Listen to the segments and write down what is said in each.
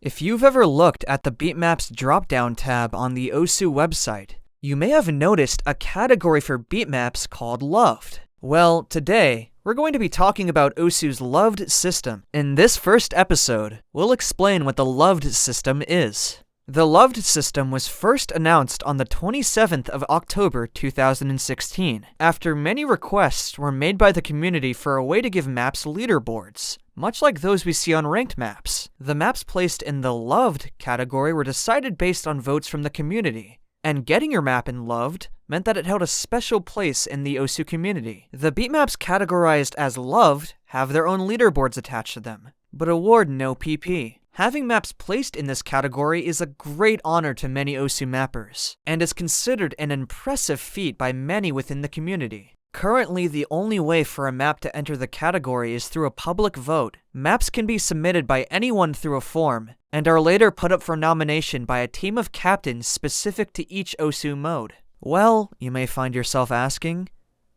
If you've ever looked at the Beatmaps drop-down tab on the Osu website, you may have noticed a category for beatmaps called Loved. Well, today, we're going to be talking about Osu's Loved system. In this first episode, we'll explain what the Loved system is. The Loved system was first announced on the 27th of October 2016, after many requests were made by the community for a way to give maps leaderboards, much like those we see on ranked maps. The maps placed in the Loved category were decided based on votes from the community, and getting your map in Loved meant that it held a special place in the Osu community. The beatmaps categorized as Loved have their own leaderboards attached to them, but award no PP. Having maps placed in this category is a great honor to many Osu mappers, and is considered an impressive feat by many within the community. Currently, the only way for a map to enter the category is through a public vote. Maps can be submitted by anyone through a form, and are later put up for nomination by a team of captains specific to each Osu mode. Well, you may find yourself asking,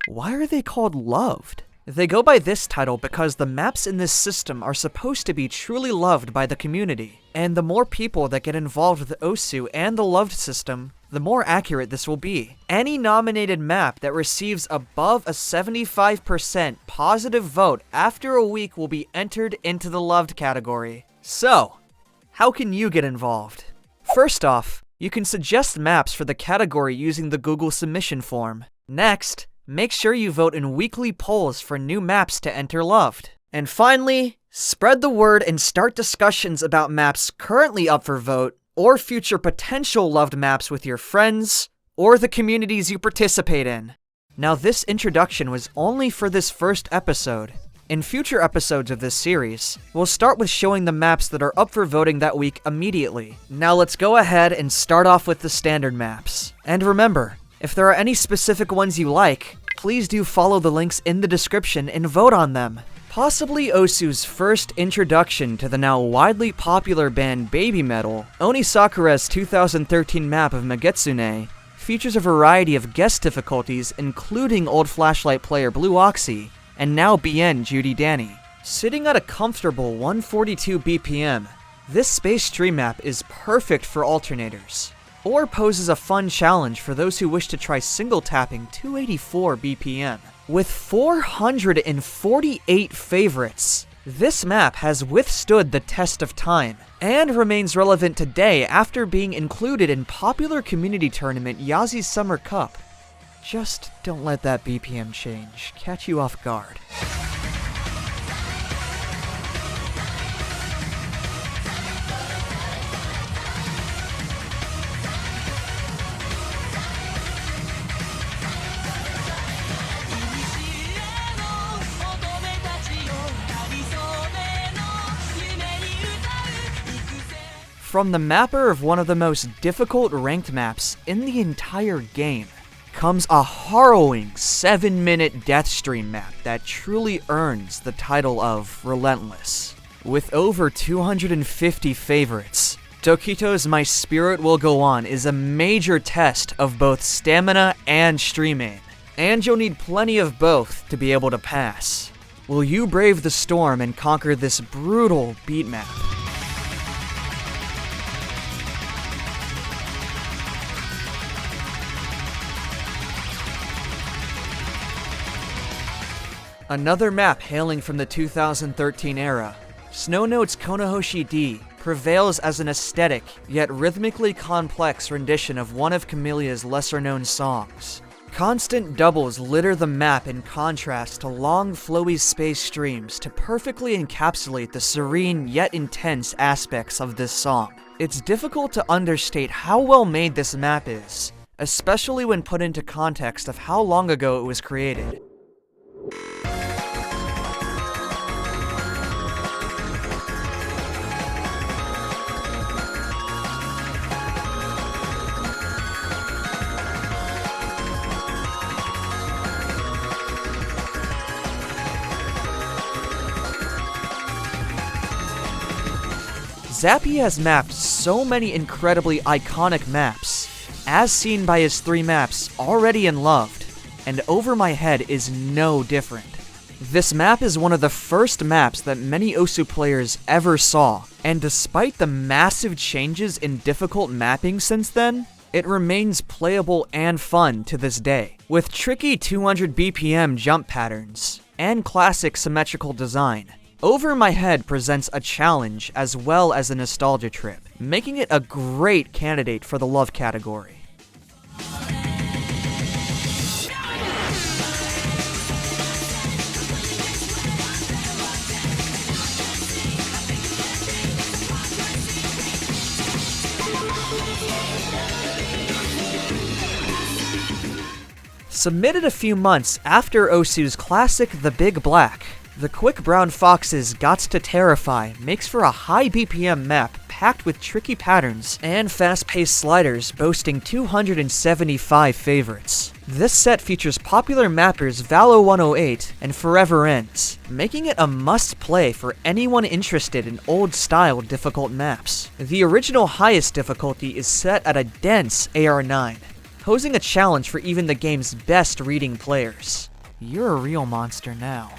why are they called Loved? They go by this title because the maps in this system are supposed to be truly loved by the community, and the more people that get involved with Osu and the Loved system, the more accurate this will be. Any nominated map that receives above a 75% positive vote after a week will be entered into the Loved category. So, how can you get involved? First off, you can suggest maps for the category using the Google submission form. Next, make sure you vote in weekly polls for new maps to enter Loved. And finally, spread the word and start discussions about maps currently up for vote, or future potential Loved maps with your friends, or the communities you participate in. Now, this introduction was only for this first episode. In future episodes of this series, we'll start with showing the maps that are up for voting that week immediately. Now let's go ahead and start off with the standard maps. And remember, if there are any specific ones you like, please do follow the links in the description and vote on them. Possibly Osu's first introduction to the now widely popular band BABYMETAL, Onisakura's 2013 map of MEGITSUNE features a variety of guest difficulties including old Flashlight player Blue Oxy, and now BN Judy Danny. Sitting at a comfortable 142 BPM, this space stream map is perfect for alternators, or poses a fun challenge for those who wish to try single tapping 284 BPM. With 448 favorites, this map has withstood the test of time, and remains relevant today after being included in popular community tournament Yazi's Summer Cup. Just don't let that BPM change catch you off guard. From the mapper of one of the most difficult ranked maps in the entire game, comes a harrowing 7-minute death stream map that truly earns the title of Relentless. With over 250 favorites, Tokito's My Spirit Will Go On is a major test of both stamina and stream aim, and you'll need plenty of both to be able to pass. Will you brave the storm and conquer this brutal beat map? Another map hailing from the 2013 era, Snownote's Konohoshi D prevails as an aesthetic yet rhythmically complex rendition of one of Camellia's lesser-known songs. Constant doubles litter the map in contrast to long flowy space streams to perfectly encapsulate the serene yet intense aspects of this song. It's difficult to understate how well made this map is, especially when put into context of how long ago it was created. Zappy has mapped so many incredibly iconic maps, as seen by his 3 maps already in Loved, and Over My Head is no different. This map is one of the first maps that many Osu players ever saw, and despite the massive changes in difficult mapping since then, it remains playable and fun to this day, with tricky 200 BPM jump patterns and classic symmetrical design. Over My Head presents a challenge as well as a nostalgia trip, making it a great candidate for the love category. Submitted a few months after Osu's classic The Big Black, the Quick Brown Fox's Gots to Terrify makes for a high BPM map packed with tricky patterns and fast-paced sliders boasting 275 favorites. This set features popular mappers Valo 108 and Forever Ends, making it a must-play for anyone interested in old-style difficult maps. The original highest difficulty is set at a dense AR9, posing a challenge for even the game's best reading players. You're a real monster now.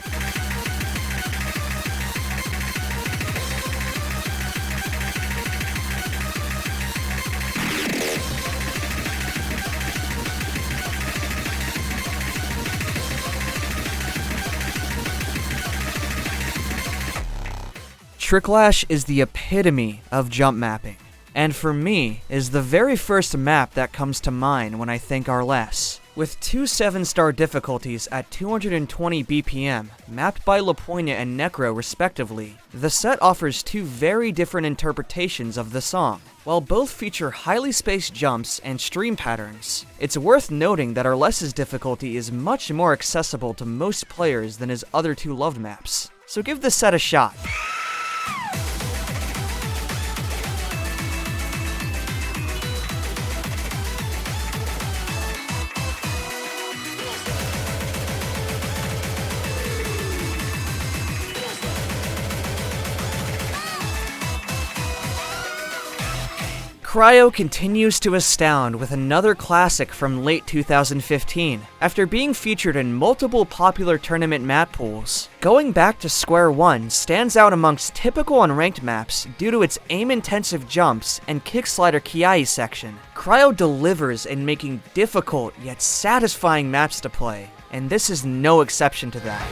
Tricklash is the epitome of jump mapping, and for me, is the very first map that comes to mind when I think Arles. With two 7-star difficulties at 220 BPM, mapped by Laponia and Necro respectively, the set offers two very different interpretations of the song. While both feature highly spaced jumps and stream patterns, it's worth noting that Arles's difficulty is much more accessible to most players than his other two loved maps, so give this set a shot. Cryo continues to astound with another classic from late 2015. After being featured in multiple popular tournament map pools, Going Back to Square One stands out amongst typical unranked maps due to its aim-intensive jumps and kickslider Kiai section. Cryo delivers in making difficult yet satisfying maps to play, and this is no exception to that.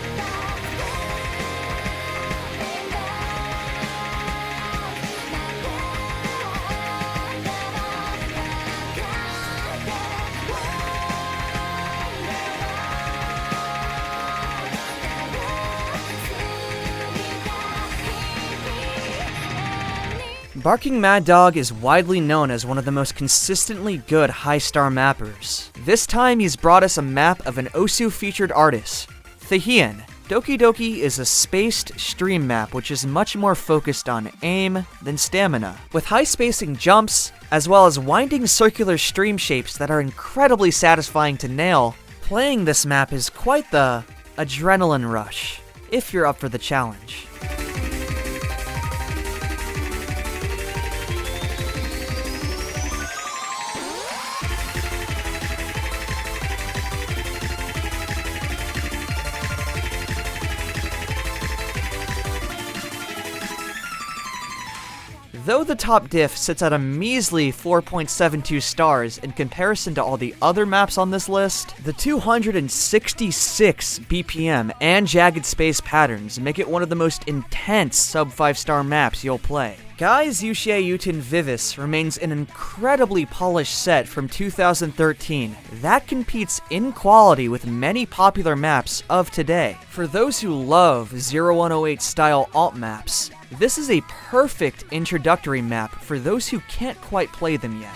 Barking Mad Dog is widely known as one of the most consistently good high-star mappers. This time he's brought us a map of an Osu-featured artist, Thehian. Doki Doki is a spaced stream map which is much more focused on aim than stamina, with high-spacing jumps, as well as winding circular stream shapes that are incredibly satisfying to nail. Playing this map is quite the adrenaline rush, if you're up for the challenge. Though the top diff sits at a measly 4.72 stars in comparison to all the other maps on this list, the 266 BPM and jagged space patterns make it one of the most intense sub 5-star maps you'll play. Guy's Yushie Yuten Vivis remains an incredibly polished set from 2013 that competes in quality with many popular maps of today. For those who love 0108 style alt maps, this is a perfect introductory map for those who can't quite play them yet.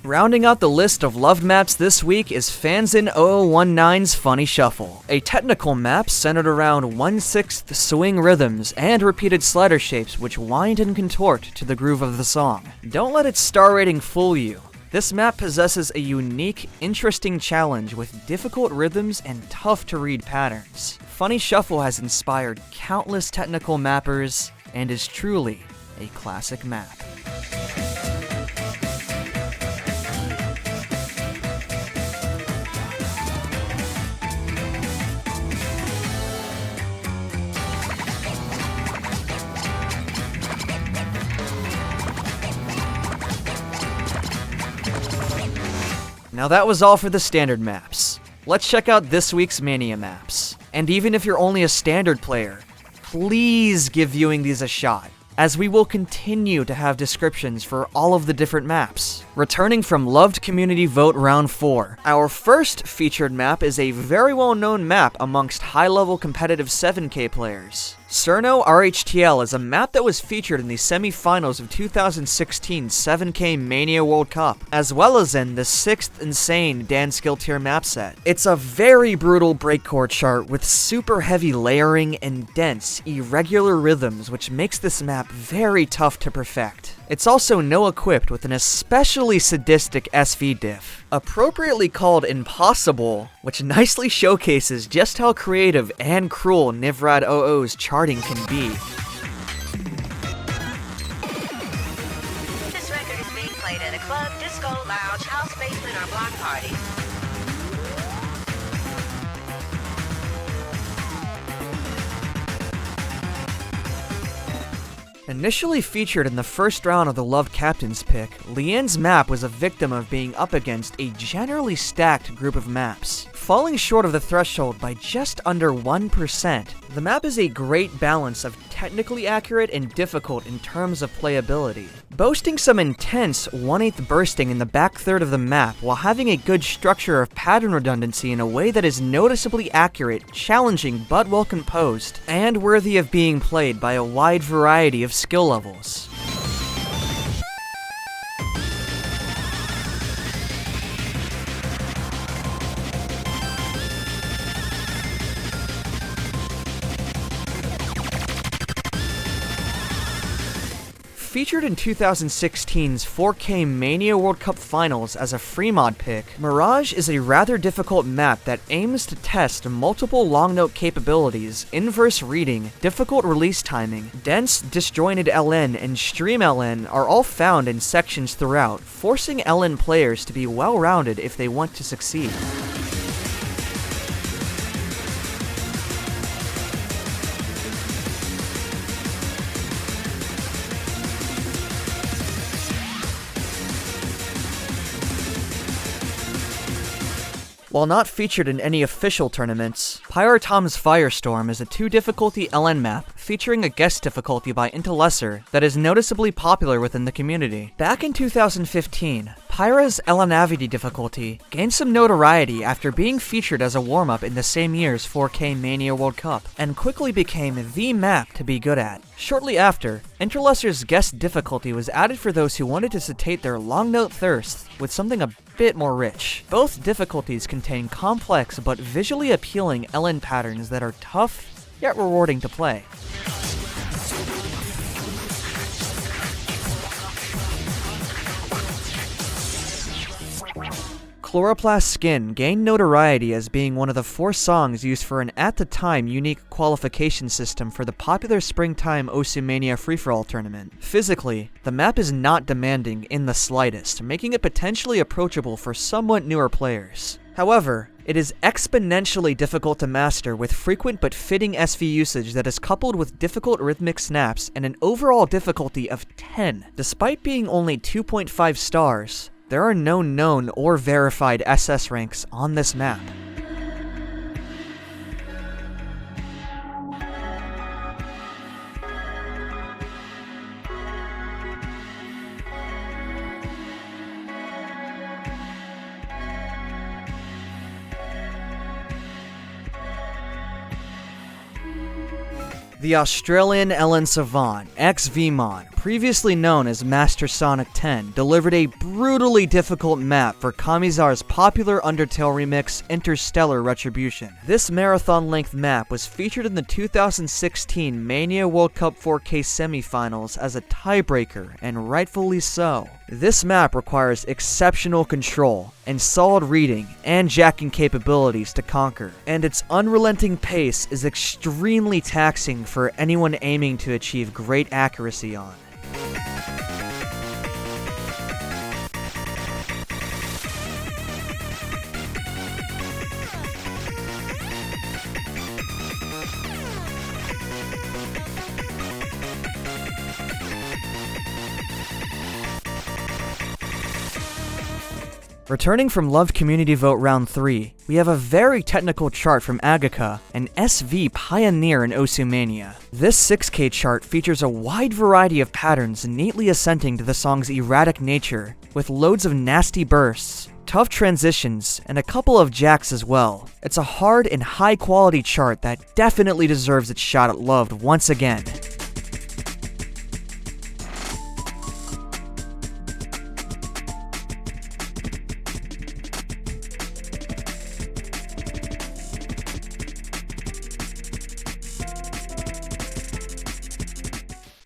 Rounding out the list of loved maps this week is Fanzin 0019's Funny Shuffle, a technical map centered around 1/6 swing rhythms and repeated slider shapes which wind and contort to the groove of the song. Don't let its star rating fool you. This map possesses a unique, interesting challenge with difficult rhythms and tough-to-read patterns. Funny Shuffle has inspired countless technical mappers and is truly a classic map. Now that was all for the standard maps. Let's check out this week's Mania maps. And even if you're only a standard player, please give viewing these a shot, as we will continue to have descriptions for all of the different maps. Returning from Loved Community Vote Round 4, our first featured map is a very well-known map amongst high-level competitive 7K players. Cerno RHTL is a map that was featured in the semi-finals of 2016 7K Mania World Cup, as well as in the 6th Insane Dan Skill Tier map set. It's a very brutal breakcore chart with super heavy layering and dense, irregular rhythms, which makes this map very tough to perfect. It's also no-equipped with an especially sadistic SV diff, appropriately called Impossible, which nicely showcases just how creative and cruel Nivrad OO's charting can be. This record is being played at a club, disco, lounge, house basement, or block party. Initially featured in the first round of the Love Captain's pick, Leanne's map was a victim of being up against a generally stacked group of maps. Falling short of the threshold by just under 1%, the map is a great balance of technically accurate and difficult in terms of playability, boasting some intense 1/8 bursting in the back third of the map while having a good structure of pattern redundancy in a way that is noticeably accurate, challenging but well composed, and worthy of being played by a wide variety of skill levels. Featured in 2016's 4K Mania World Cup Finals as a free mod pick, Mirage is a rather difficult map that aims to test multiple long note capabilities, inverse reading, difficult release timing, dense disjointed LN, and stream LN are all found in sections throughout, forcing LN players to be well-rounded if they want to succeed. While not featured in any official tournaments, Pyrotom's Firestorm is a 2 difficulty LN map featuring a guest difficulty by Intellesser that is noticeably popular within the community. Back in 2015, Pyra's LNavity difficulty gained some notoriety after being featured as a warm-up in the same year's 4K Mania World Cup, and quickly became the map to be good at. Shortly after, Interlesser's guest difficulty was added for those who wanted to satiate their long note thirst with something a bit more rich. Both difficulties contain complex but visually appealing LN patterns that are tough, yet rewarding to play. Chloroplast Skin gained notoriety as being one of the 4 songs used for an at-the-time unique qualification system for the popular springtime Osumania free-for-all tournament. Physically, the map is not demanding in the slightest, making it potentially approachable for somewhat newer players. However, it is exponentially difficult to master with frequent but fitting SV usage that is coupled with difficult rhythmic snaps and an overall difficulty of 10. Despite being only 2.5 stars, there are no known or verified SS ranks on this map. The Australian Ellen Savant, ex-Vmon, previously known as Master Sonic 10, delivered a brutally difficult map for Kamizar's popular Undertale remix, Interstellar Retribution. This marathon-length map was featured in the 2016 Mania World Cup 4K semifinals as a tiebreaker, and rightfully so. This map requires exceptional control and solid reading and jacking capabilities to conquer, and its unrelenting pace is extremely taxing for anyone aiming to achieve great accuracy on. Returning from Love Community Vote Round 3, we have a very technical chart from Agaka, an SV pioneer in Osu Mania. This 6K chart features a wide variety of patterns neatly assenting to the song's erratic nature, with loads of nasty bursts, tough transitions, and a couple of jacks as well. It's a hard and high quality chart that definitely deserves its shot at Loved once again.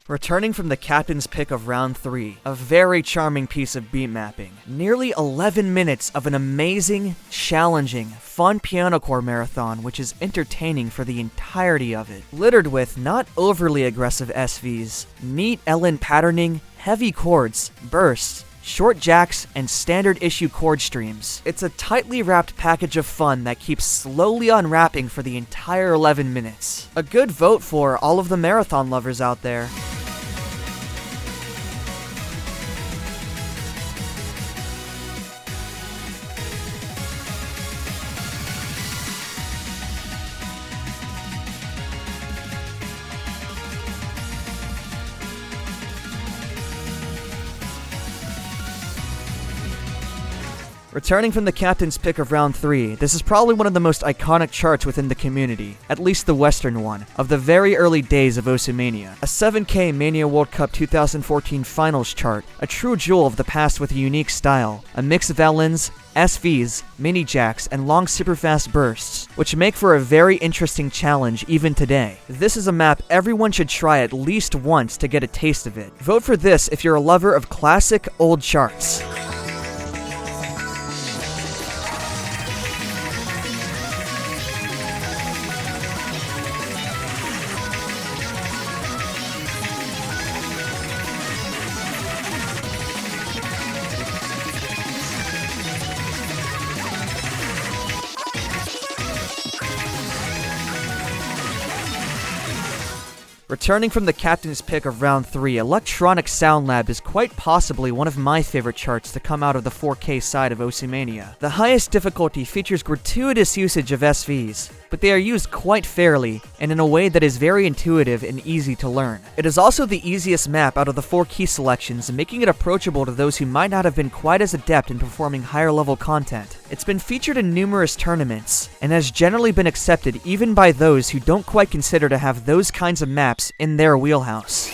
Returning from the captain's pick of round 3, a very charming piece of beat mapping. Nearly 11 minutes of an amazing, challenging, fun piano core marathon which is entertaining for the entirety of it. Littered with not overly aggressive SVs, neat Ellen patterning, heavy chords, bursts, short jacks, and standard issue chord streams. It's a tightly wrapped package of fun that keeps slowly unwrapping for the entire 11 minutes. A good vote for all of the marathon lovers out there. Returning from the captain's pick of round 3, this is probably one of the most iconic charts within the community, at least the western one, of the very early days of Osu Mania. A 7K Mania World Cup 2014 finals chart, a true jewel of the past with a unique style, a mix of LNs, SVs, mini jacks, and long superfast bursts, which make for a very interesting challenge even today. This is a map everyone should try at least once to get a taste of it. Vote for this if you're a lover of classic old charts. Returning from the captain's pick of round 3, Electronic Sound Lab is quite possibly one of my favorite charts to come out of the 4K side of Osu Mania. The highest difficulty features gratuitous usage of SVs, but they are used quite fairly and in a way that is very intuitive and easy to learn. It is also the easiest map out of the 4 key selections, making it approachable to those who might not have been quite as adept in performing higher level content. It's been featured in numerous tournaments, and has generally been accepted even by those who don't quite consider to have those kinds of maps in their wheelhouse.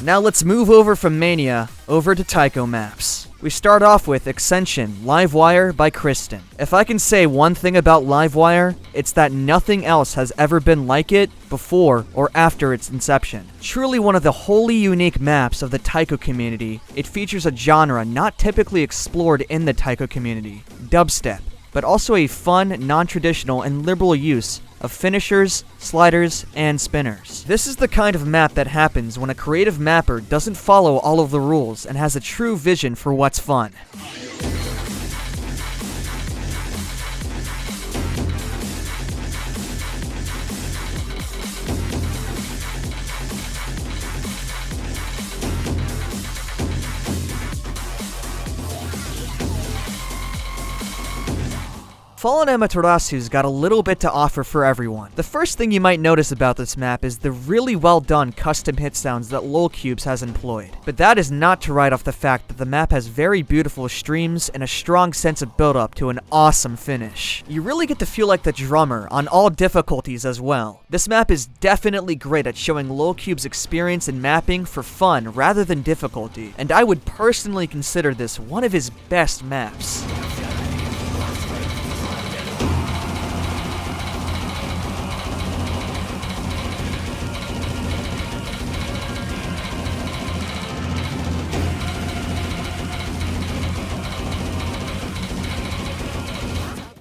Now let's move over from Mania over to Taiko maps. We start off with Extension Livewire by Kristen. If I can say one thing about Livewire, it's that nothing else has ever been like it before or after its inception. Truly one of the wholly unique maps of the Taiko community, it features a genre not typically explored in the Taiko community, dubstep, but also a fun, non-traditional, and liberal use of finishers, sliders, and spinners. This is the kind of map that happens when a creative mapper doesn't follow all of the rules and has a true vision for what's fun. Fallen Amaterasu's got a little bit to offer for everyone. The first thing you might notice about this map is the really well done custom hit sounds that LolCubes has employed. But that is not to write off the fact that the map has very beautiful streams and a strong sense of build-up to an awesome finish. You really get to feel like the drummer on all difficulties as well. This map is definitely great at showing LolCubes' experience in mapping for fun rather than difficulty, and I would personally consider this one of his best maps.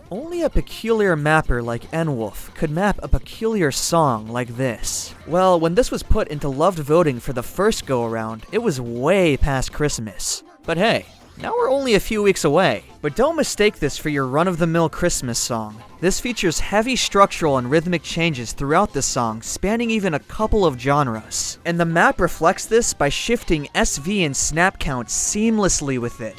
Only a peculiar mapper like N-Wolf could map a peculiar song like this. Well, when this was put into loved voting for the first go-around, it was way past Christmas. But hey, now we're only a few weeks away. But don't mistake this for your run-of-the-mill Christmas song. This features heavy structural and rhythmic changes throughout the song, spanning even a couple of genres. And the map reflects this by shifting SV and snap counts seamlessly with it.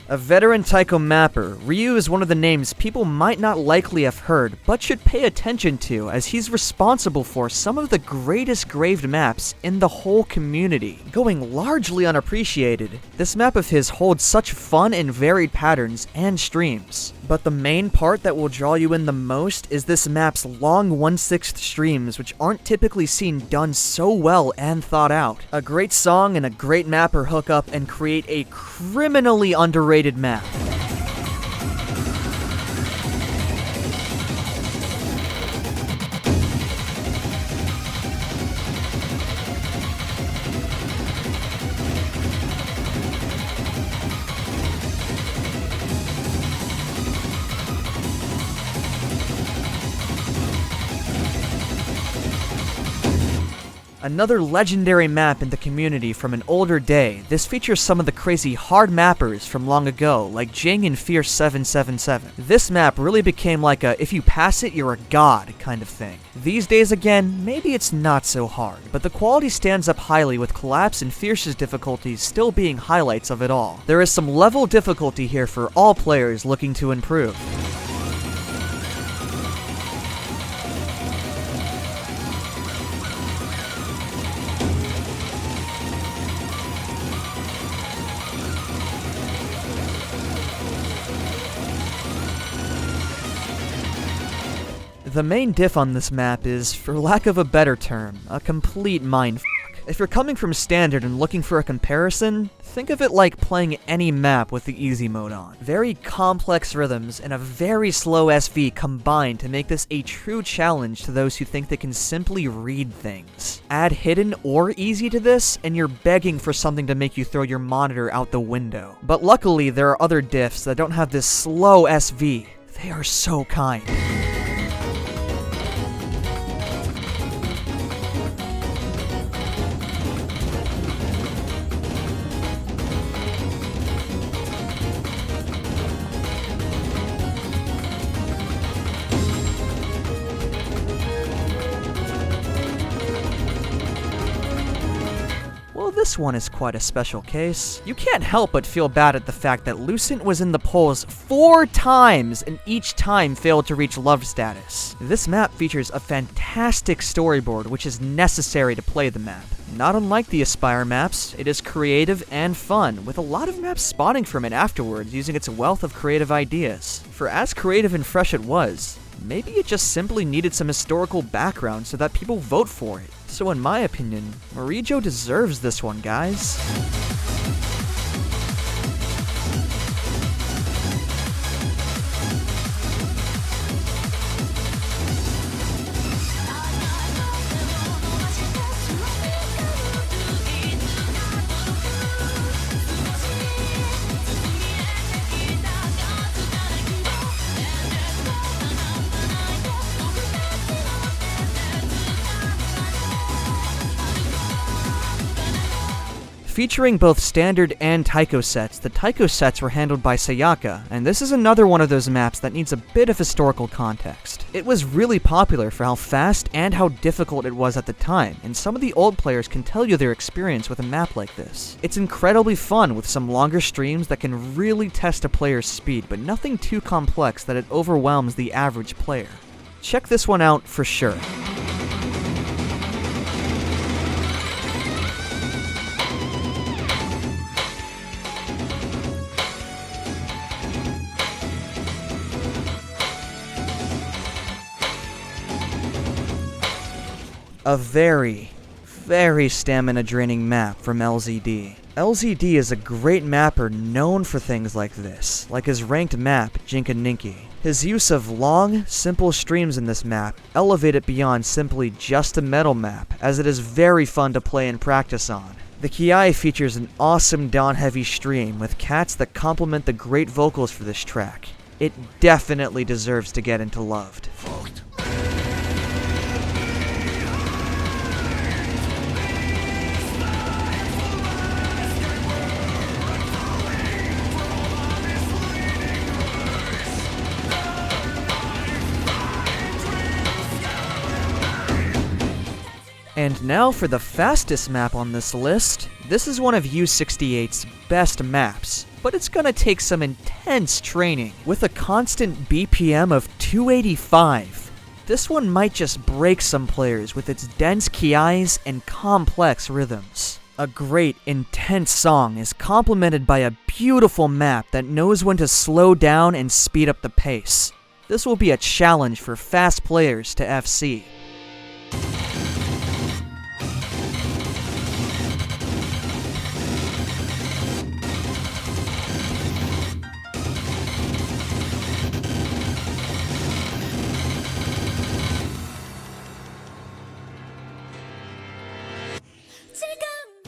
A veteran Taiko mapper, Ryu is one of the names people might not likely have heard, but should pay attention to, as he's responsible for some of the greatest graved maps in the whole community. Going largely unappreciated, this map of his holds such fun and varied patterns and streams. But the main part that will draw you in the most is this map's long 1/6 streams, which aren't typically seen done so well and thought out. A great song and a great mapper hook up and create a criminally underrated map. Another legendary map in the community from an older day, this features some of the crazy hard mappers from long ago, like Jing and Fierce 777. This map really became like a if you pass it, you're a god kind of thing. These days again, maybe it's not so hard, but the quality stands up highly with Collapse and Fierce's difficulties still being highlights of it all. There is some level difficulty here for all players looking to improve. The main diff on this map is, for lack of a better term, a complete mindfuck. If you're coming from Standard and looking for a comparison, think of it like playing any map with the easy mode on. Very complex rhythms and a very slow SV combine to make this a true challenge to those who think they can simply read things. Add hidden or easy to this, and you're begging for something to make you throw your monitor out the window. But luckily, there are other diffs that don't have this slow SV. They are so kind. This one is quite a special case. You can't help but feel bad at the fact that Lucent was in the polls 4 times and each time failed to reach love status. This map features a fantastic storyboard which is necessary to play the map. Not unlike the Aspire maps, it is creative and fun, with a lot of maps spawning from it afterwards using its wealth of creative ideas. For as creative and fresh it was, maybe it just simply needed some historical background so that people vote for it. So in my opinion, Marijo deserves this one, guys. Featuring both standard and Taiko sets, the Taiko sets were handled by Sayaka, and this is another one of those maps that needs a bit of historical context. It was really popular for how fast and how difficult it was at the time, and some of the old players can tell you their experience with a map like this. It's incredibly fun with some longer streams that can really test a player's speed, but nothing too complex that it overwhelms the average player. Check this one out for sure. A very, very stamina-draining map from LZD. LZD is a great mapper known for things like this, like his ranked map, Jinkaninki. His use of long, simple streams in this map elevate it beyond simply just a metal map, as it is very fun to play and practice on. The Kiai features an awesome down-heavy stream with cats that complement the great vocals for this track. It definitely deserves to get into Loved. And now for the fastest map on this list. This is one of U68's best maps, but it's gonna take some intense training. With a constant BPM of 285, this one might just break some players with its dense kiais and complex rhythms. A great, intense song is complemented by a beautiful map that knows when to slow down and speed up the pace. This will be a challenge for fast players to FC.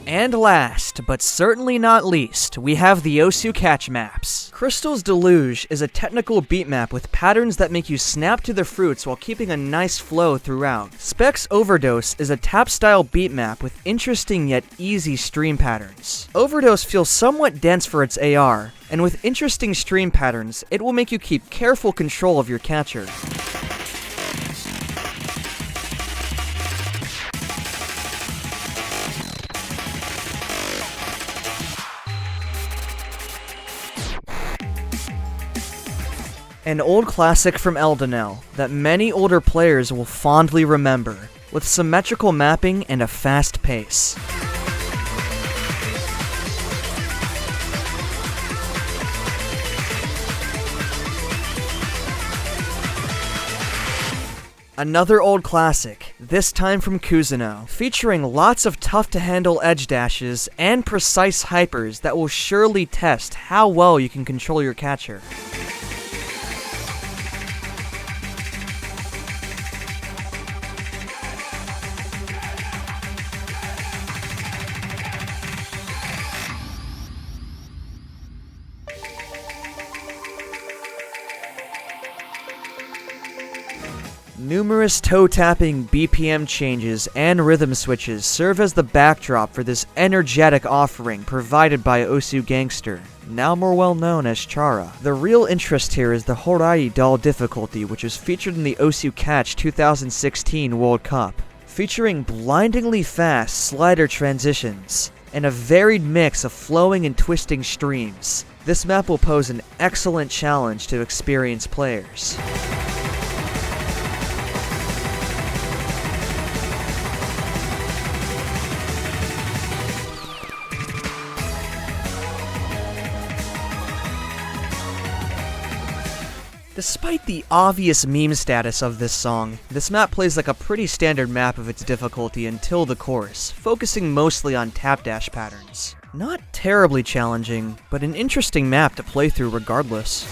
And last, but certainly not least, we have the Osu catch maps. Crystal's Deluge is a technical beat map with patterns that make you snap to the fruits while keeping a nice flow throughout. Specs Overdose is a tap-style beat map with interesting yet easy stream patterns. Overdose feels somewhat dense for its AR, and with interesting stream patterns, it will make you keep careful control of your catcher. An old classic from Eldenel that many older players will fondly remember, with symmetrical mapping and a fast pace. Another old classic, this time from Kuzuno, featuring lots of tough-to-handle edge dashes and precise hypers that will surely test how well you can control your catcher. Numerous toe-tapping BPM changes and rhythm switches serve as the backdrop for this energetic offering provided by Osu Gangster, now more well known as Chara. The real interest here is the Horai doll difficulty, which was featured in the Osu Catch 2016 World Cup, featuring blindingly fast slider transitions and a varied mix of flowing and twisting streams. This map will pose an excellent challenge to experienced players. Despite the obvious meme status of this song, this map plays like a pretty standard map of its difficulty until the chorus, focusing mostly on tap dash patterns. Not terribly challenging, but an interesting map to play through regardless.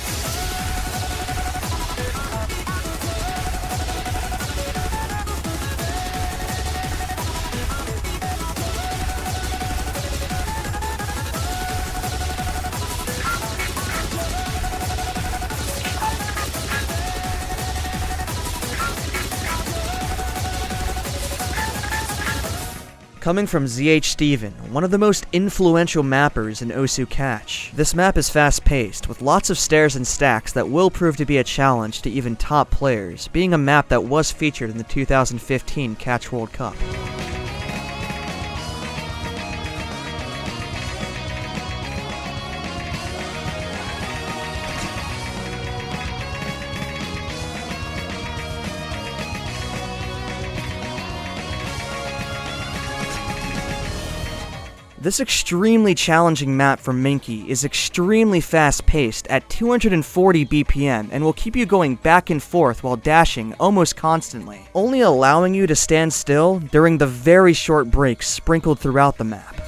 Coming from ZH Steven, one of the most influential mappers in Osu Catch. This map is fast-paced, with lots of stairs and stacks that will prove to be a challenge to even top players, being a map that was featured in the 2015 Catch World Cup. This extremely challenging map from Minky is extremely fast-paced at 240 BPM and will keep you going back and forth while dashing almost constantly, only allowing you to stand still during the very short breaks sprinkled throughout the map.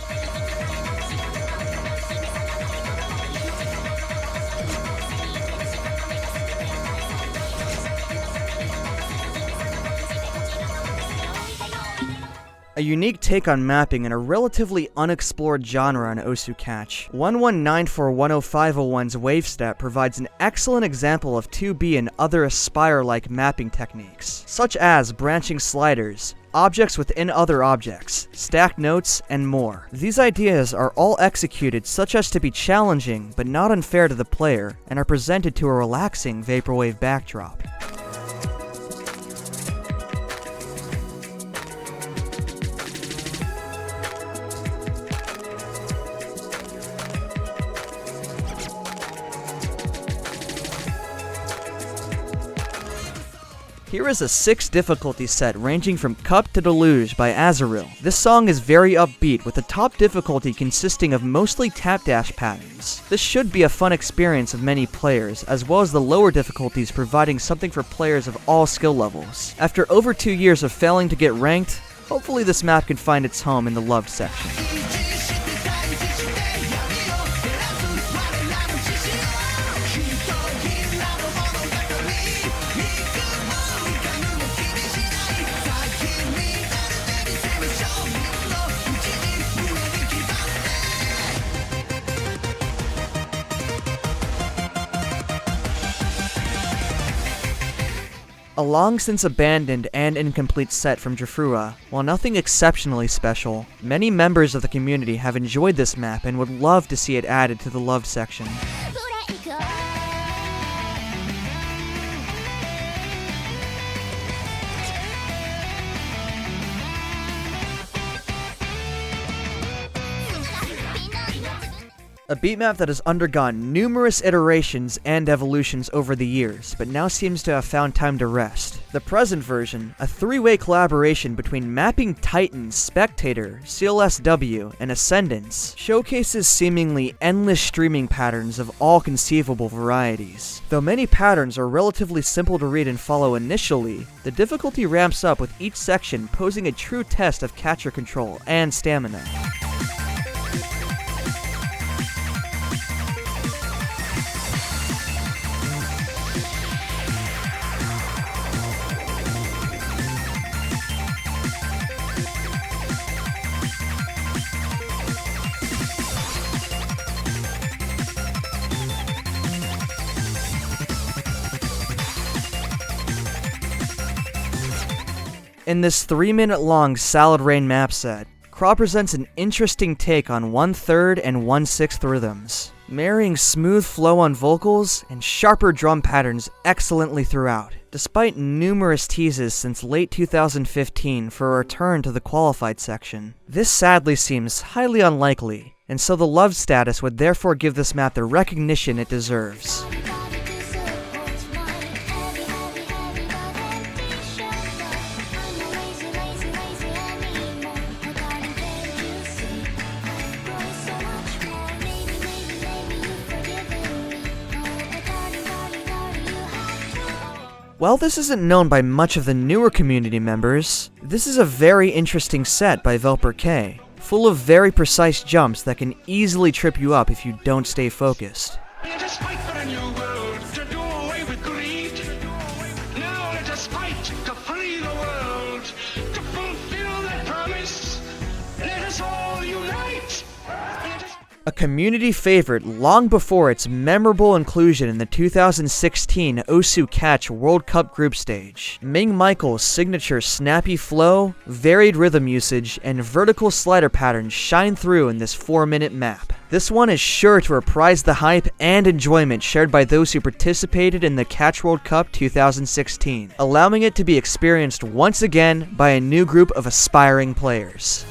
A unique take on mapping in a relatively unexplored genre in Osu Catch. 1194105001's Wave Step provides an excellent example of 2B and other Aspire-like mapping techniques, such as branching sliders, objects within other objects, stacked notes, and more. These ideas are all executed such as to be challenging but not unfair to the player, and are presented to a relaxing vaporwave backdrop. Here is a 6 difficulty set ranging from Cup to Deluge by Azaril. This song is very upbeat, with the top difficulty consisting of mostly tap dash patterns. This should be a fun experience of many players, as well as the lower difficulties providing something for players of all skill levels. After over 2 years of failing to get ranked, hopefully this map can find its home in the loved section. A long since abandoned and incomplete set from Jafrua. While nothing exceptionally special, many members of the community have enjoyed this map and would love to see it added to the loved section. A beat map that has undergone numerous iterations and evolutions over the years, but now seems to have found time to rest. The present version, a 3-way collaboration between Mapping Titans, Spectator, CLSW, and Ascendance, showcases seemingly endless streaming patterns of all conceivable varieties. Though many patterns are relatively simple to read and follow initially, the difficulty ramps up with each section posing a true test of catcher control and stamina. In this 3-minute-long Salad Rain map set, Craw presents an interesting take on 1/3 and 1/6 rhythms, marrying smooth flow on vocals and sharper drum patterns excellently throughout, despite numerous teases since late 2015 for a return to the qualified section. This sadly seems highly unlikely, and so the loved status would therefore give this map the recognition it deserves. While this isn't known by much of the newer community members, this is a very interesting set by Velper K, full of very precise jumps that can easily trip you up if you don't stay focused. Let us fight for a new world, to do away with greed. Now let us fight to free the world, to fulfill that promise. Let us all unite. A community favorite long before its memorable inclusion in the 2016 Osu Catch World Cup group stage. Ming Michael's signature snappy flow, varied rhythm usage, and vertical slider patterns shine through in this 4-minute map. This one is sure to reprise the hype and enjoyment shared by those who participated in the Catch World Cup 2016, allowing it to be experienced once again by a new group of aspiring players.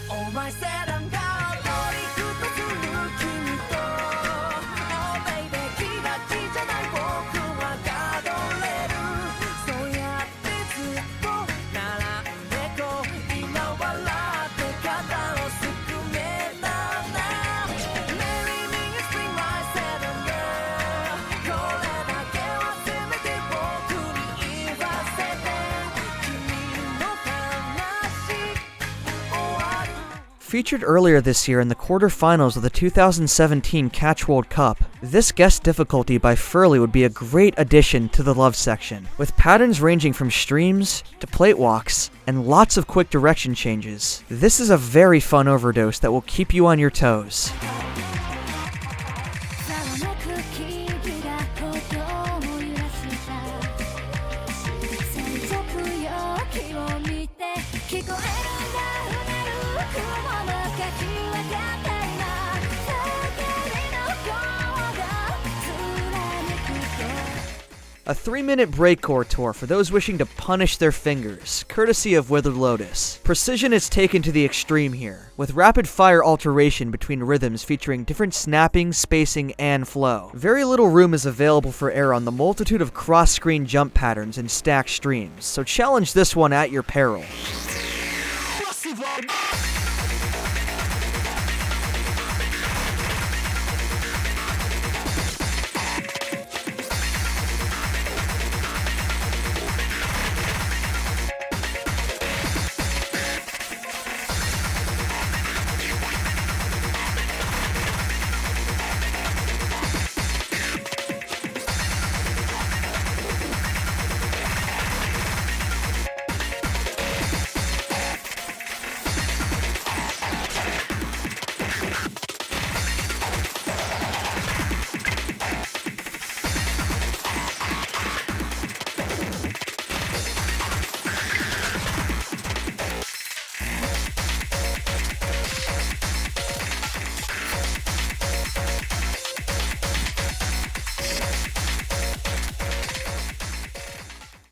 Featured earlier this year in the quarterfinals of the 2017 Catch World Cup, this guest difficulty by Furley would be a great addition to the love section, with patterns ranging from streams to plate walks and lots of quick direction changes. This is a very fun overdose that will keep you on your toes. A 3-minute breakcore tour for those wishing to punish their fingers, courtesy of Withered Lotus. Precision is taken to the extreme here, with rapid-fire alteration between rhythms featuring different snapping, spacing, and flow. Very little room is available for error on the multitude of cross-screen jump patterns and stacked streams, so challenge this one at your peril.